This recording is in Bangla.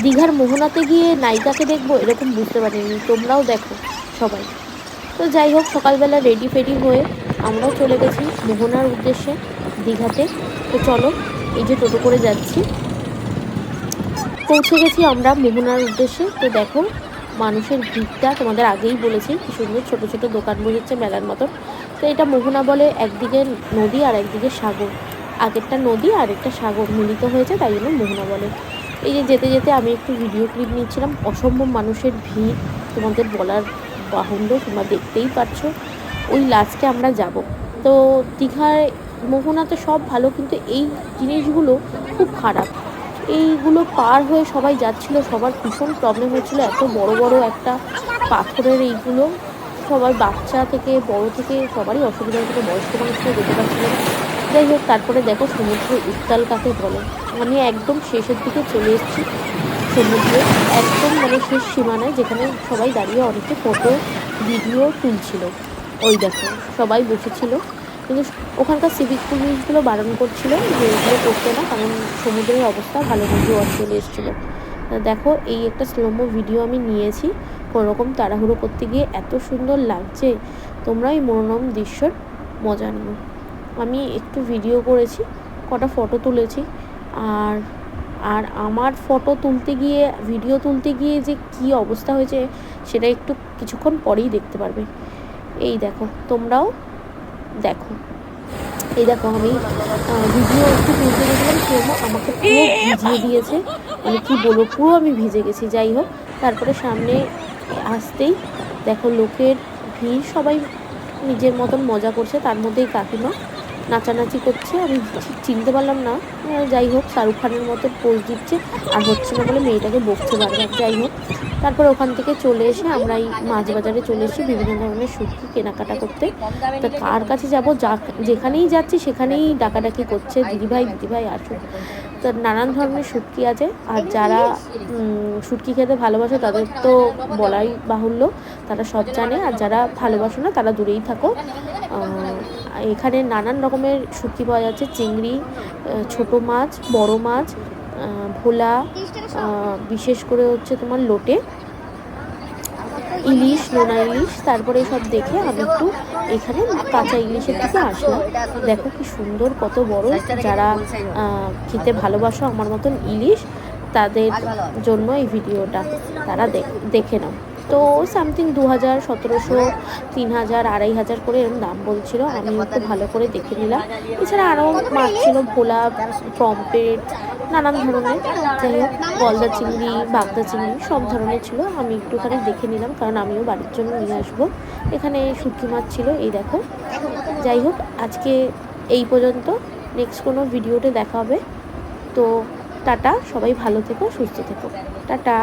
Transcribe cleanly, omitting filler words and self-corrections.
দীঘার মোহনাতে গিয়ে নায়িকাকে দেখবো এরকম বুঝতে পারিনি। তোমরাও দেখো সবাই। তো যাই হোক, সকালবেলা রেডি ফেডি হয়ে আমরাও চলে গেছি মোহনার উদ্দেশ্যে দীঘাতে। তো চলো, এই যে টোটো করে যাচ্ছি, পৌঁছে গেছি আমরা মোহনার উদ্দেশ্যে। তো দেখো মানুষের ভিড়টা, তোমাদের আগেই বলেছি কি সুন্দর ছোট ছোট দোকান বসেছে মেলার মতন। তো এটা মোহনা বলে, একদিকে নদী আর একদিকে সাগর, আগেরটা নদী আর একটা সাগর মিলিত হয়েছে, তাই জন্য মোহনা বলে। এই যে যেতে যেতে আমি একটু ভিডিও ক্লিপ নিচ্ছিলাম, অসম্ভব মানুষের ভিড়, তোমাদের বলার বাহুল্য, তোমরা দেখতেই পাচ্ছ। ওই লাস্টে আমরা যাব। তো দীঘায় মোহনাতে সব ভালো, কিন্তু এই জিনিসগুলো খুব খারাপ। এইগুলো পার হয়ে সবাই যাচ্ছিল, সবার ভীষণ প্রবলেম হচ্ছিলো, এত বড় বড় একটা পাথরের এইগুলো, সবার বাচ্চা থেকে বড় থেকে সবারই অসুবিধা হচ্ছিলো, বয়স্ক মানুষকেও যেতে পারছিল না। যাই হোক, তারপরে দেখো সমুদ্র উত্তাল কাকে বলে। আমি একদম শেষের দিকে চলে এসেছি সমুদ্রে, একদম মানে শেষ সীমানায়, যেখানে সবাই দাঁড়িয়ে অনেকে ফটো ভিডিও তুলছিল। ওই দেখো সবাই বসেছিল, কিন্তু ওখানকার সিভিক পুলিশগুলো বারণ করছিল যে এগুলো করতে না, কারণ সমুদ্রের অবস্থা ভালো করে জোয়ার চলে এসেছিলো। দেখো এই একটা স্লোমো ভিডিও আমি নিয়েছি, কোনোরকম তাড়াহুড়ো করতে গিয়ে, এত সুন্দর লাগছে, তোমরা এই মনোরম দৃশ্যর মজা নিও। আমি একটু ভিডিও করেছি, কটা ফটো তুলেছি, আর আর আমার ফটো তুলতে গিয়ে, ভিডিও তুলতে গিয়ে যে কী অবস্থা হয়েছে সেটা একটু কিছুক্ষণ পরেই দেখতে পারবে। এই দেখো, তোমরাও দেখো। এই দেখো আমি ভিডিও একটু তুলতে গেছিলাম, সেরকম আমাকে পুরো ভিজিয়ে দিয়েছে, মানে কী বলবো, পুরো আমি ভিজে গেছি। যাই হোক, তারপরে সামনে আসতেই দেখো লোকের ভিড়, সবাই নিজের মতন মজা করছে, তার মধ্যেই কাকিমা নাচানাচি করছে, আমি ঠিক চিনতে পারলাম না। যাই হোক, শাহরুখ খানের মতো পোজ দিচ্ছে, আর হচ্ছে না বলে মেয়েটাকে বকছে বারবার। যাই হোক, তারপর ওখান থেকে চলে এসে আমরা এই মাছ বাজারে চলে এসেছি বিভিন্ন ধরনের শুটকি কেনাকাটা করতে। তো কার কাছে যাবো, যেখানেই যাচ্ছি সেখানেই ডাকাডাকি করছে, দিদিভাই আসুন। তো নানান ধরনের শুটকি আছে, আর যারা শুটকি খেতে ভালোবাসে তাদের তো বলাই বাহুল্য, তারা সব জানে, আর যারা ভালোবাসো না তারা দূরেই থাকো। এখানে নানান রকমের শুটকি পাওয়া যাচ্ছে, চিংড়ি, ছোট মাছ, বড় মাছ, ভোলা, বিশেষ করে হচ্ছে তোমার লোটে, ইলিশ, নোনা ইলিশ। তারপরে সব দেখে আমি একটু এখানে কাঁচা ইলিশের দিকে আসলাম। দেখো কি সুন্দর, কত বড়, যারা খেতে ভালোবাসো আমার মতন ইলিশ, তাদের জন্য এই ভিডিওটা, তারা দেখে নাও। তো সামথিং 2000, 1700, 3000, 2500 করে এরকম দাম বলছিল। আমি একটু ভালো করে দেখে নিলাম। এছাড়া আরও মাছ ছিল, ভোলা, পম্পেট, নানান ধরনের। যাই হোক, গলদা চিংড়ি, বাগদা চিংড়ি সব ধরনের ছিল। আমি একটুখানি দেখে নিলাম, কারণ আমিও বাড়ির জন্য নিয়ে আসবো। এখানে শুটকি মাছ ছিল, এই দেখো। যাই হোক, আজকে এই পর্যন্ত, নেক্সট কোনো ভিডিওতে দেখা হবে। তো টাটা, সবাই ভালো থেকো, সুস্থ থেকো, টাটা।